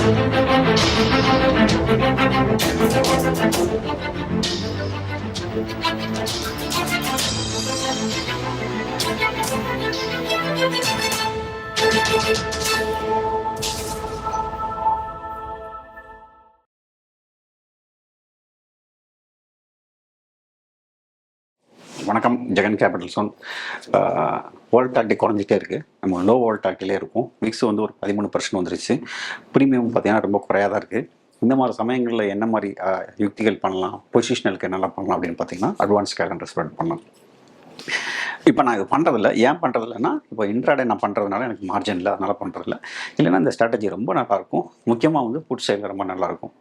வணக்கம். Jagan capital zone. Volatility குறைஞ்சிட்டே இருக்குது. நம்ம லோ வோல்டாலிட்டிலே இருக்கும். மிக்ஸ் வந்து ஒரு 13% வந்துருச்சு. ப்ரீமியம் பார்த்தீங்கன்னா ரொம்ப குறையாக தான் இருக்குது. இந்த மாதிரி சமயங்களில் என்ன மாதிரி யுக்திகள் பண்ணலாம், பொசிஷனலுக்கு என்னெல்லாம் பண்ணலாம் அப்படின்னு பார்த்தீங்கன்னா அட்வான்ஸ் கேலண்டர் ஸ்ப்ரெட் பண்ணலாம். இப்போ நான் இது பண்ணுறதில்ல. ஏன் பண்ணுறதில்லன்னா, இப்போ இன்ட்ராடே நான் பண்ணுறதுனால எனக்கு மார்ஜின் இல்லை, அதனால் பண்ணுறதில்ல. இல்லைன்னா இந்த ஸ்ட்ராட்டஜி ரொம்ப நல்லாயிருக்கும். முக்கியமாக வந்து புட் சைடில் ரொம்ப நல்லாயிருக்கும்.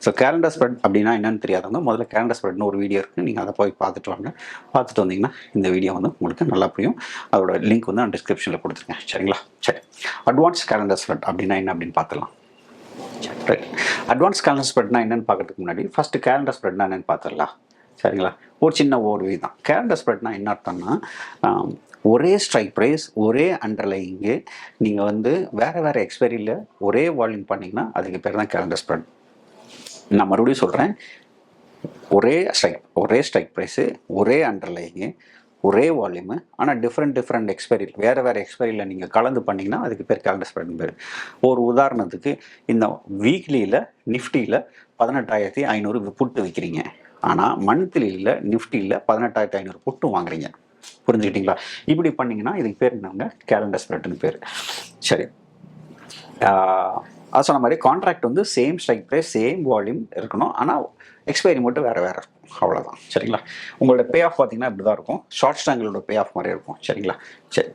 ஸோ கேலண்டர் ஸ்ப்ரெட் அப்படின்னா என்னென்னு தெரியாதவங்க முதல்ல கேலண்டர் ஸ்ப்ரெட்னு ஒரு வீடியோ இருக்குது. நீங்கள் அதை போய் பார்த்துட்டு வாங்க. பார்த்துட்டு வந்தீங்கன்னா இந்த வீடியோ வந்து உங்களுக்கு நல்லா புரியும். அதோட லிங்க் வந்து நான் டிஸ்கிரிப்ஷனில் கொடுத்துருக்கேன். சரிங்களா? சரி, அட்வான்ஸ் கேலண்டர் ஸ்ப்ரெட் அப்படின்னா என்ன அப்படின்னு பார்த்துக்கலாம். ரைட். அட்வான்ஸ் கேலண்டர் ஸ்ப்ரெட்னா என்னென்னு பார்க்கறதுக்கு முன்னாடி ஃபஸ்ட்டு கேலண்டர் ஸ்ப்ரெட்னா என்னென்னு பார்த்துடலாம். சரிங்களா? ஒரு சின்ன ஓர்வி தான். கேலண்டர் ஸ்ப்ரெட்னா என்ன அர்த்தம்னா, ஒரே ஸ்ட்ரைக் ப்ரைஸ், ஒரே அண்டர்லைங்கு, நீங்கள் வந்து வேறு வேறு எக்ஸ்பைரியில் ஒரே வால்யூம் பண்ணிங்கன்னா அதுக்கு பேர் தான் கேலண்டர் ஸ்ப்ரெட். நான் மறுபடியும் சொல்கிறேன், ஒரே ஸ்ட்ரைக் ப்ரைஸு, ஒரே அண்டர்லைங்கு, ஒரே வால்யூமு, ஆனால் டிஃப்ரெண்ட் எக்ஸ்பைரி, வேறு எக்ஸ்பைரியில் நீங்கள் கலந்து பண்ணிங்கன்னா அதுக்கு பேர் கேலண்டர் ஸ்ப்ரெட்னு பேர். ஒரு உதாரணத்துக்கு, இந்த வீக்லியில் நிஃப்டியில் 18,500 புட்டு விற்கிறீங்க. ஆனால் மந்த்லியில் நிஃப்டியில் 18,500 புட்டு வாங்குறீங்க. புரிஞ்சுக்கிட்டீங்களா? இப்படி பண்ணிங்கன்னா இதுக்கு பேர் என்னங்க, கேலண்டர் ஸ்ப்ரெட்னு பேர். சரி, அது சொன்ன மாதிரி கான்ட்ராக்ட் வந்து same strike price, same volume இருக்கணும், ஆனால் எக்ஸ்பைரி மட்டும் வேறு இருக்கும். அவ்வளோதான். சரிங்களா? உங்களோட பே ஆஃப் பார்த்தீங்கன்னா இப்படி தான் இருக்கும். ஷார்ட் ஸ்டாங்கிலோட பே ஆஃப் மாதிரி இருக்கும். சரிங்களா? சரி,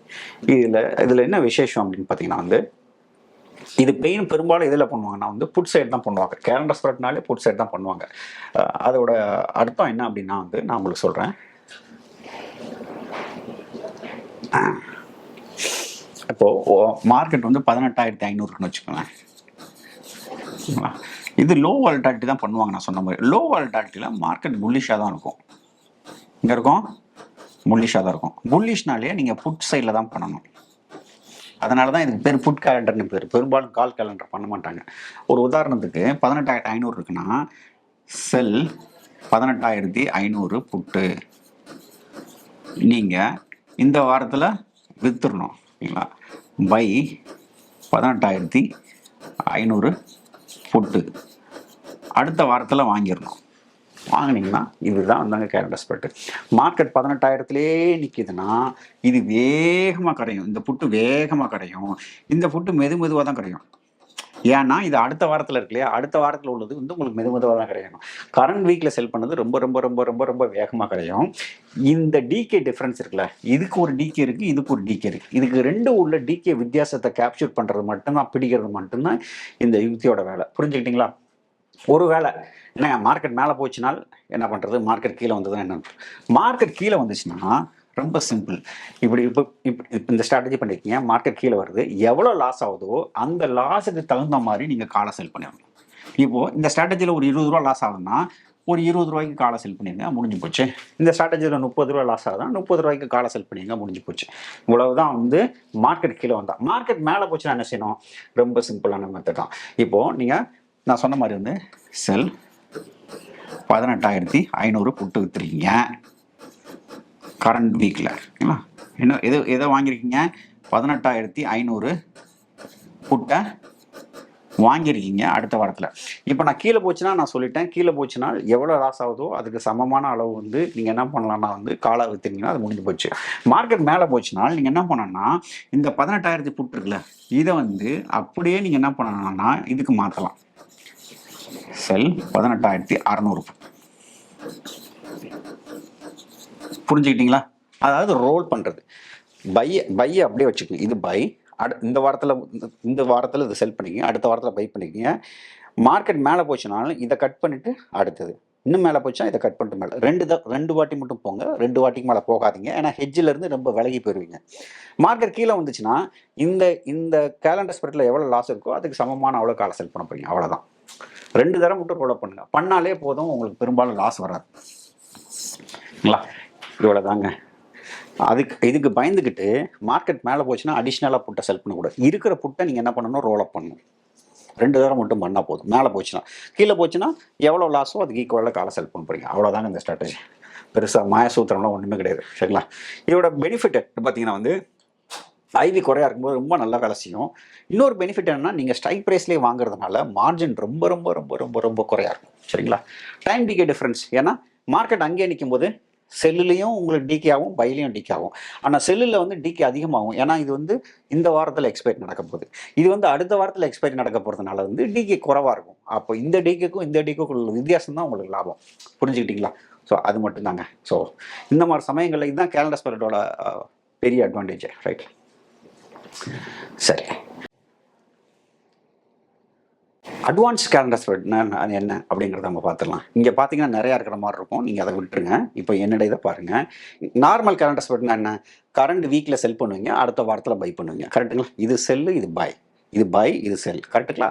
இதில் என்ன விசேஷம் அப்படின்னு பார்த்தீங்கன்னா வந்து, இது பெரும்பாலும் இதில் பண்ணுவாங்கன்னா வந்து புட் சைடு தான் பண்ணுவாங்க. கேலண்டர் ஸ்ப்ரெட்னாலே புட் சைடு தான் பண்ணுவாங்க. அதோட அர்த்தம் என்ன அப்படின்னா வந்து நான் உங்களுக்கு சொல்கிறேன். இப்போது மார்க்கெட் வந்து 18,500ன்னு வச்சுக்கோங்களேன். இது லோ வாலட்டாலிட்டி தான் பண்ணுவாங்க. நான் சொன்ன மாதிரி லோ வாலட்டாலிட்டியில் மார்க்கெட் புல்லிஷாக தான் இருக்கும். இங்கே இருக்கும், புல்லிஷாக தான் இருக்கும். புல்லிஷ்னாலே நீங்கள் புட் சைடில் தான் பண்ணணும். அதனால தான் இதுக்கு பேர் புட் கேலண்டர்னு பேர். பெரும்பாலும் கால் கேலண்டர் பண்ண மாட்டாங்க. ஒரு உதாரணத்துக்கு 18,500 இருக்குன்னா செல் 18,500 புட்டு நீங்கள் இந்த வாரத்தில் விற்றுடணும். சரிங்களா? பை 18,500 புட்டு அடுத்த வாரத்தில் வாங்கிடணும். வாங்கினீங்கன்னா இதுதான் வந்தாங்க கேலண்டர் ஸ்ப்ரெட். மார்க்கெட் 18,000லே நிற்கிதுன்னா இது வேகமாக கரையும். இந்த புட்டு வேகமாக கரையும். இந்த புட்டு மெதுவாக தான் கரையும். ஏன்னா இது அடுத்த வாரத்தில் இருக்கு இல்லையா? அடுத்த வாரத்தில் உள்ளது வந்து உங்களுக்கு மெதுவாக தான் கரையணும். கரண்ட் வீக்கில் செல் பண்ணது ரொம்ப ரொம்ப ரொம்ப ரொம்ப ரொம்ப வேகமாக கரையும். இந்த டிகே டிஃப்ரென்ஸ் இருக்குல்ல, இதுக்கு ஒரு டிகே இருக்குது, இதுக்கு ஒரு டிகே இருக்குது. இதுக்கு ரெண்டு உள்ள டிகே வித்தியாசத்தை கேப்சர் பண்ணுறது மட்டும்தான், பிடிக்கிறது மட்டும்தான் இந்த யுக்தியோட வேலை. புரிஞ்சுக்கிட்டீங்களா? ஒரு வேளை என்ன மார்க்கெட் மேலே போச்சுனால் என்ன பண்ணுறது, மார்க்கெட் கீழே வந்ததுன்னா என்ன? மார்க்கெட் கீழே வந்துச்சுன்னா ரொம்ப சிம்பிள். இப்படி இந்த ஸ்ட்ராட்டஜி பண்ணியிருக்கீங்க. மார்க்கெட் கீழே வருது, எவ்வளோ லாஸ் ஆகுதோ அந்த லாஸுக்கு தகுந்த மாதிரி நீங்கள் காலை செல் பண்ணிடணும். இப்போது இந்த ஸ்ட்ராட்டஜியில் ஒரு 20 ரூபா லாஸ் ஆகுதுன்னா ஒரு 20 ரூபாய்க்கு காலை செல் பண்ணிடுங்க, முடிஞ்சு போச்சு. இந்த ஸ்ட்ராட்டஜியில் 30 ரூபா லாஸ் ஆகுதுன்னா 30 ரூபாய்க்கு காலை செல் பண்ணிடுங்க, முடிஞ்சு போச்சு. இவ்வளவுதான் வந்து மார்க்கெட் கீழே வந்தால். மார்க்கெட் மேலே போச்சுன்னா என்ன செய்யணும்? ரொம்ப சிம்பிளான மெத்தட் தான். இப்போது நீங்கள் நான் சொன்ன மாதிரி வந்து செல் 18,500 புட்டு விற்றுருக்கீங்க கரண்ட் வீக்கில். என்ன எதை வாங்கியிருக்கீங்க? 18,500 புட்டை வாங்கியிருக்கீங்க அடுத்த வாரத்தில். இப்போ நான் கீழே போச்சுன்னா நான் சொல்லிட்டேன், கீழே போச்சுன்னா எவ்வளோ லாஸ் ஆகுதோ அதுக்கு சமமான அளவு வந்து நீங்கள் என்ன பண்ணலாம்னா வந்து காலை விற்றுங்கன்னா அது முடிஞ்சு போச்சு. மார்க்கெட் மேலே போச்சுன்னா நீங்கள் என்ன பண்ணணும்னா இந்த 18,000 புட்டு இருக்குல்ல, இதை வந்து அப்படியே நீங்கள் என்ன பண்ணணும்னா இதுக்கு மாற்றலாம். செல் 18,600. புரிஞ்சுக்கிட்டீங்களா? அதாவது ரோல் பண்ணுறது. பையை அப்படியே வச்சுக்கோங்க. இது பை, இந்த வாரத்தில் இதை செல் பண்ணிக்கிங்க, அடுத்த வாரத்தில் பை பண்ணிக்கிங்க. மார்க்கெட் மேலே போச்சுனாலும் இதை கட் பண்ணிவிட்டு அடுத்தது இன்னும் மேலே போச்சுன்னா இதை கட் பண்ணிட்டு மேலே ரெண்டு வாட்டி மட்டும் போங்க, 2 வாட்டிக்கு மேலே போகாதீங்க. ஏன்னா ஹெட்ஜிலேருந்து ரொம்ப விலகி போயிடுவீங்க. மார்க்கெட் கீழே வந்துச்சுன்னா இந்த கேலண்டர் ஸ்ப்ரெட்டில் எவ்வளோ லாஸ் இருக்கோ அதுக்கு சமமான அவ்வளோ காலை செல் பண்ண போறீங்க. அவ்வளோதான். 2 தடவை மட்டும் ரோல் பண்ணுங்க. பண்ணாலே போதும், உங்களுக்கு பெரும்பாலும் லாஸ் வராது. இவ்வளோதாங்க. இதுக்கு பயந்துக்கிட்டு மார்க்கெட் மேலே போச்சுன்னா அடிஷ்னலாக புட்டை செல் பண்ணக்கூடாது. இருக்கிற புட்டை நீங்கள் என்ன பண்ணணும்? ரோல் அப் பண்ணணும். 2 தடவை மட்டும் பண்ணால் போதும். மேலே போச்சுன்னா, கீழே போச்சுன்னா எவ்வளோ லாஸோ அதுக்கு ஈக்குவலாக காலை செல் பண்ண போகிறீங்க. அவ்வளோதாங்க இந்த ஸ்ட்ராட்டஜி. பெருசாக மாய சூத்திரம்லாம் ஒன்றுமே கிடையாது. சரிங்களா? இதோட பெனிஃபிட் பார்த்தீங்கன்னா வந்து ஐவி குறையா இருக்கும்போது ரொம்ப நல்லா வேலை செய்யும். இன்னொரு பெனிஃபிட் என்னன்னா, நீங்கள் ஸ்ட்ரைக் ப்ரைஸ்லேயே வாங்குறதுனால மார்ஜின் ரொம்ப ரொம்ப ரொம்ப ரொம்ப ரொம்ப குறையா இருக்கும். சரிங்களா? Time decay difference. ஏன்னா மார்க்கெட் அங்கேயே நிற்கும்போது செல்லுலேயும் உங்களுக்கு டிகே ஆகும், பைலையும் டிகே ஆகும். ஆனால் செல்லில் வந்து டிகே அதிகமாகும். ஏன்னா இது வந்து இந்த வாரத்தில் எக்ஸ்பைரி நடக்க போகுது. இது வந்து அடுத்த வாரத்தில் எக்ஸ்பைரி நடக்க போகிறதுனால வந்து டிகே குறைவாக இருக்கும். அப்போ இந்த டிகேக்கும் இந்த டிகேக்கும் உள்ள வித்தியாசம் தான் உங்களுக்கு லாபம். புரிஞ்சுக்கிட்டீங்களா? ஸோ அது மட்டும்தாங்க. ஸோ இந்த மாதிரி சமயங்களில் இதுதான் கேலண்டர் ஸ்பிரிட்டோட பெரிய அட்வான்டேஜ். ரைட்? சரி, அட்வான்ஸ் கேலண்டர் ஸ்ப்ரெட்னா அது என்ன அப்படிங்கிறத நம்ம பார்த்துடலாம். இங்கே பார்த்தீங்கன்னா நிறையா இருக்கிற மாதிரி இருக்கும். நீங்கள் அதை விட்டுருங்க. இப்போ என்னோட இதை பாருங்கள். நார்மல் கேலண்டர் ஸ்ப்ரெட்னா என்ன? கரண்ட் வீக்கில் செல் பண்ணுவீங்க, அடுத்த வாரத்தில் பை பண்ணுவீங்க. கரெக்டுங்களா? இது செல்லு, இது பை. இது பை, இது செல். கரெக்டுங்களா?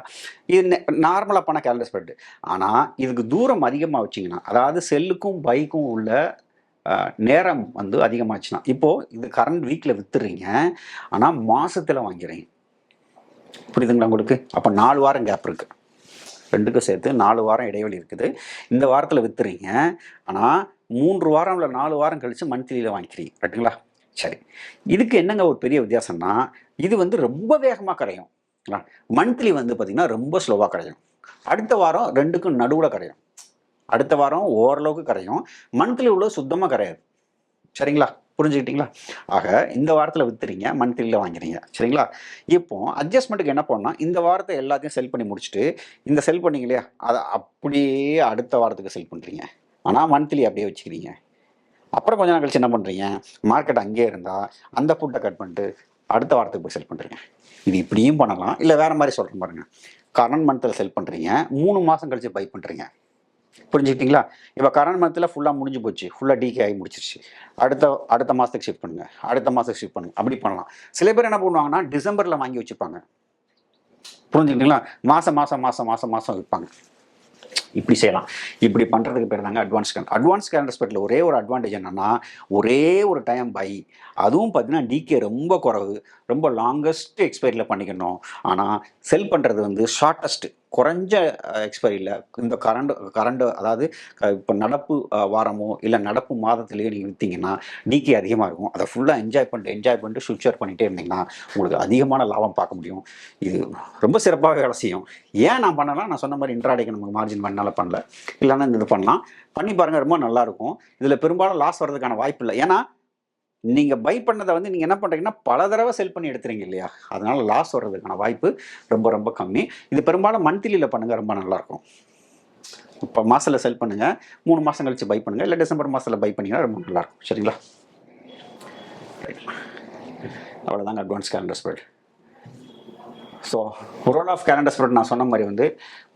இது நார்மலாக பண்ண கேலண்டர் ஸ்ப்ரெட். ஆனால் இதுக்கு தூரம் அதிகமாக வச்சிங்கன்னா, அதாவது செல்லுக்கும் பைக்கும் உள்ள நேரம் வந்து அதிகமாச்சுன்னா, இப்போது இது கரண்ட் வீக்கில் விற்றுறீங்க, ஆனால் மாதத்தில் வாங்கிறீங்க. புரியுதுங்களா உங்களுக்கு? அப்போ 4 வாரம் கேப் இருக்குது. ரெண்டுக்கும் சேர்த்து 4 வாரம் இடைவெளி இருக்குது. இந்த வாரத்தில் விற்றுறீங்க, ஆனால் 3 வாரம் இல்லை 4 வாரம் கழித்து மந்த்லியில் வாங்கிக்கிறீங்க. கரெக்டுங்களா? சரி, இதுக்கு என்னங்க ஒரு பெரிய வித்தியாசம்னா, இது வந்து ரொம்ப வேகமாக கரையும். மந்த்லி வந்து பார்த்திங்கன்னா ரொம்ப ஸ்லோவாக கரையும். அடுத்த வாரம் ரெண்டுக்கும் நடுவில் கரையும். அடுத்த வாரம் ஓரளவுக்கு கரையும், மந்த்லி உள்ள சுத்தமாக கரையாது. சரிங்களா? புரிஞ்சுக்கிட்டீங்களா? ஆக இந்த வாரத்தில் விற்றுறீங்க, மந்த்லியில் வாங்கிறீங்க. சரிங்களா? இப்போ அட்ஜஸ்ட்மெண்ட்டுக்கு என்ன பண்ணால், இந்த வாரத்தை எல்லாத்தையும் செல் பண்ணி முடிச்சுட்டு, இந்த செல் பண்ணிங்க இல்லையா, அதை அப்படியே அடுத்த வாரத்துக்கு செல் பண்ணுறீங்க. ஆனால் மந்த்லி அப்படியே வச்சுக்கிறீங்க. அப்புறம் கொஞ்ச நாள் கழிச்சு என்ன பண்ணுறீங்க, மார்க்கெட் அங்கேயே இருந்தால் அந்த ஃபுட்டை கட் பண்ணிட்டு அடுத்த வாரத்துக்கு போய் செல் பண்ணுறீங்க. இது இப்படியும் பண்ணலாம். இல்லை வேறு மாதிரி சொல்கிறேன் பாருங்கள். கரண்ட் மந்த்தில் செல் பண்ணுறீங்க, 3 மாதம் கழிச்சு பை பண்ணுறீங்க. புரிஞ்சுக்கிட்டீங்களா? இப்போ கரண்ட் மந்த்தில் ஃபுல்லாக முடிஞ்சு போச்சு, ஃபுல்லாக டிகே ஆகி முடிச்சிருச்சு. அடுத்த மாதத்துக்கு ஷிஃப்ட் பண்ணுங்கள், அடுத்த மாதத்துக்கு ஷிஃப்ட் பண்ணுங்கள். அப்படி பண்ணலாம். சில பேர் என்ன பண்ணுவாங்கன்னா, டிசம்பரில் வாங்கி வச்சுப்பாங்க. புரிஞ்சுக்கிட்டீங்களா? மாதம் மாதம் மாதம் மாதம் மாதம் விற்பாங்க. இப்படி செய்யலாம். இப்படி பண்ணுறதுக்கு பேர் தாங்க அட்வான்ஸ் கேலண்டர் ஸ்பெட்டில் ஒரே ஒரு அட்வான்டேஜ் என்னென்னா, ஒரே ஒரு டைம் பை. அதுவும் பார்த்தீங்கன்னா டிகே ரொம்ப குறைவு, ரொம்ப லாங்கஸ்ட் எக்ஸ்பைரியில் பண்ணிக்கணும். ஆனால் செல் பண்ணுறது வந்து ஷார்ட்டஸ்ட்டு, குறைஞ்ச எக்ஸ்பைரியில் இந்த கரண்ட் அதாவது இப்போ நடப்பு வாரமோ இல்லை நடப்பு மாதத்துலேயோ நீங்கள் விற்றீங்கன்னா டிகே அதிகமாக இருக்கும். அதை ஃபுல்லாக என்ஜாய் பண்ணிட்டு சுவிட்சர் பண்ணிகிட்டே இருந்தீங்கன்னா உங்களுக்கு அதிகமான லாபம் பார்க்க முடியும். இது ரொம்ப சிறப்பாக வேலை செய்யும். ஏன் நான் பண்ணலாம், நான் சொன்ன மாதிரி இன்ட்ராடேக்கு நமக்கு மார்ஜின் பண்ணால பண்ணல, இல்லைன்னா இது பண்ணலாம். பண்ணி பாருங்கள், ரொம்ப நல்லாயிருக்கும். இதில் பெரும்பாலும் லாஸ் வர்றதுக்கான வாய்ப்பு இல்லை. ஏன்னா நீங்கள் பை பண்ணதை வந்து நீங்கள் என்ன பண்ணுறீங்கன்னா பல தடவை செல் பண்ணி எடுத்துறீங்க இல்லையா, அதனால் லாஸ் வர்றதுக்கான வாய்ப்பு ரொம்ப ரொம்ப கம்மி. இது பெரும்பாலும் மந்த்லியில் பண்ணுங்கள், ரொம்ப நல்லாயிருக்கும். இப்போ மாதத்தில் செல் பண்ணுங்கள், 3 மாதம் கழித்து பை பண்ணுங்கள், இல்லை டிசம்பர் மாதத்தில் பை பண்ணிங்கன்னா ரொம்ப நல்லாயிருக்கும். சரிங்களா? அவ்வளோதாங்க advance calendar spread. So role of calendar spread நான் சொன்ன மாதிரி வந்து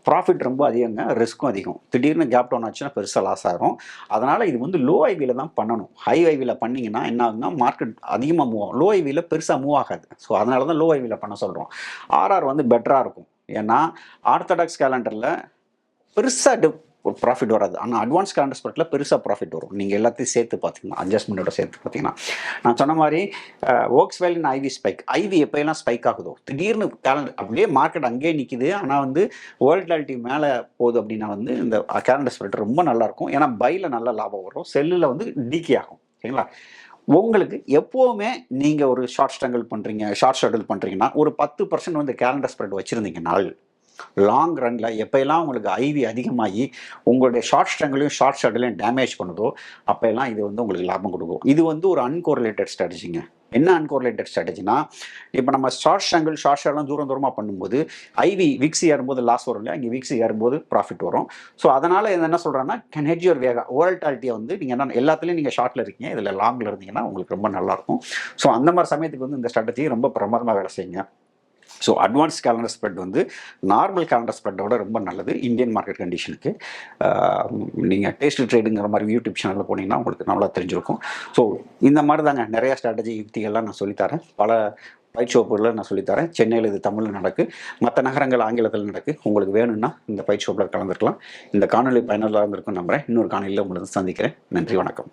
ப்ராஃபிட் ரொம்ப அதிகங்க, ரிஸ்க்கும் அதிகம். திடீர்னு கேப் டவுன் ஆச்சுன்னா பெருசாக லாஸ் ஆகும். அதனால் இது வந்து லோ ஐவியில் தான் பண்ணணும். ஹை ஐவியில் பண்ணிங்கன்னா என்ன ஆகுதுன்னா மார்க்கெட் அதிகமாக மூவ் ஆகும், லோ ஐவியில் பெருசாக மூவ் ஆகாது. ஸோ அதனால தான் லோ ஐவியில் பண்ண சொல்கிறோம். ஆர்ஆர் வந்து பெட்டராக இருக்கும். ஏன்னா ஆர்த்தடாக்ஸ் கேலண்டரில் பெருசாக ஒரு ப்ராஃபிட் வராது, ஆனால் அட்வான்ஸ் கேலண்டர் ஸ்பெட்டில் பெருசாக ப்ராஃபிட் வரும். நீங்கள் எல்லாத்தையும் சேர்த்து பார்த்தீங்கன்னா, அட்ஜஸ்ட்மெண்ட்டோட சேர்த்து பார்த்தீங்கன்னா, நான் சொன்ன மாதிரி ஒர்க்ஸ் வேல் இன் ஐவி ஸ்பைக். ஐவி எப்போயெல்லாம் ஸ்பைக் ஆகுதோ, திடீர்னு கேலண்டர் அப்படியே மார்க்கெட் அங்கேயே நிற்கிது, ஆனால் வந்து வேர்ல்டாலிட்டி மேலே போகுது அப்படின்னா வந்து இந்த கேலண்டர் ஸ்பெட் ரொம்ப நல்லாயிருக்கும். ஏன்னா பையில் நல்ல லாபம் வரும், செல்லில் வந்து டிகே ஆகும். சரிங்களா? உங்களுக்கு எப்போவுமே நீங்கள் ஒரு ஷார்ட் ஷெட்யூல் பண்ணுறீங்கன்னா ஒரு 10% வந்து கேலண்டர் ஸ்ப்ரெட் வச்சுருந்தீங்கன்னா லாங் ரனில் எப்போல்லாம் உங்களுக்கு ஐவி அதிகமாகி உங்களுடைய ஷார்ட் ஷெட்யூலையும் டேமேஜ் பண்ணுதோ அப்போல்லாம் இது வந்து உங்களுக்கு லாபம் கொடுக்கும். இது வந்து ஒரு அன்கோரிலேட்டட் ஸ்ட்ராட்டஜிங்க. என்ன அன்கோரிலேட்டட் ஸ்ட்ராட்டஜினா, இப்போ நம்ம ஷார்ட் ஷெட்யூலாம் தூரமாக பண்ணும்போது ஐவி விக்ஸ் ஏறும்போது லாஸ் வரும் இல்லையா, இங்கே விக்ஸ் ஏறும்போது ப்ராஃபிட் வரும். ஸோ அதனால் என்ன சொல்கிறேன்னா, கேன் ஹெட்ஜ் யுவர் வேகா வோலட்டாலிட்டியை வந்து நீங்கள் என்ன எல்லாத்துலேயும் நீங்கள் ஷார்ட்டில் இருக்கீங்க, இதில் லாங்கில் இருந்தீங்கன்னா உங்களுக்கு ரொம்ப நல்லாயிருக்கும். ஸோ அந்த மாதிரி சமயத்துக்கு வந்து இந்த ஸ்ட்ராட்டஜி ரொம்ப பிரமாதமாக வேலை செய்யுங்க. ஸோ அட்வான்ஸ் கேலண்டர் ஸ்ப்ரெட் வந்து நார்மல் கேலண்டர் ஸ்ப்ரெட்டோட ரொம்ப நல்லது இந்தியன் மார்க்கெட் கண்டிஷனுக்கு. நீங்கள் டேஸ்ட் ட்ரேடுங்கிற மாதிரி யூடியூப் சேனலில் போனீங்கன்னா உங்களுக்கு நல்லா தெரிஞ்சிருக்கும். ஸோ இந்த மாதிரி தாங்க நிறையா ஸ்ட்ராட்டஜி யுக்திகள்லாம் நான் சொல்லித்தரேன். பல பயிற்சிவப்புகளில் நான் சொல்லித்தரேன். சென்னையில் இது தமிழில் நடக்கு, மற்ற நகரங்கள் ஆங்கிலத்தில் நடக்கு. உங்களுக்கு வேணும்னா இந்த பயிற்சிவப்பில் கலந்துருக்கலாம். இந்த காணொலி பயனுள்ளதாக இருந்திருக்கும் நம்புகிறேன். இன்னொரு காணொலியில் உங்களுக்கு சந்திக்கிறேன். நன்றி, வணக்கம்.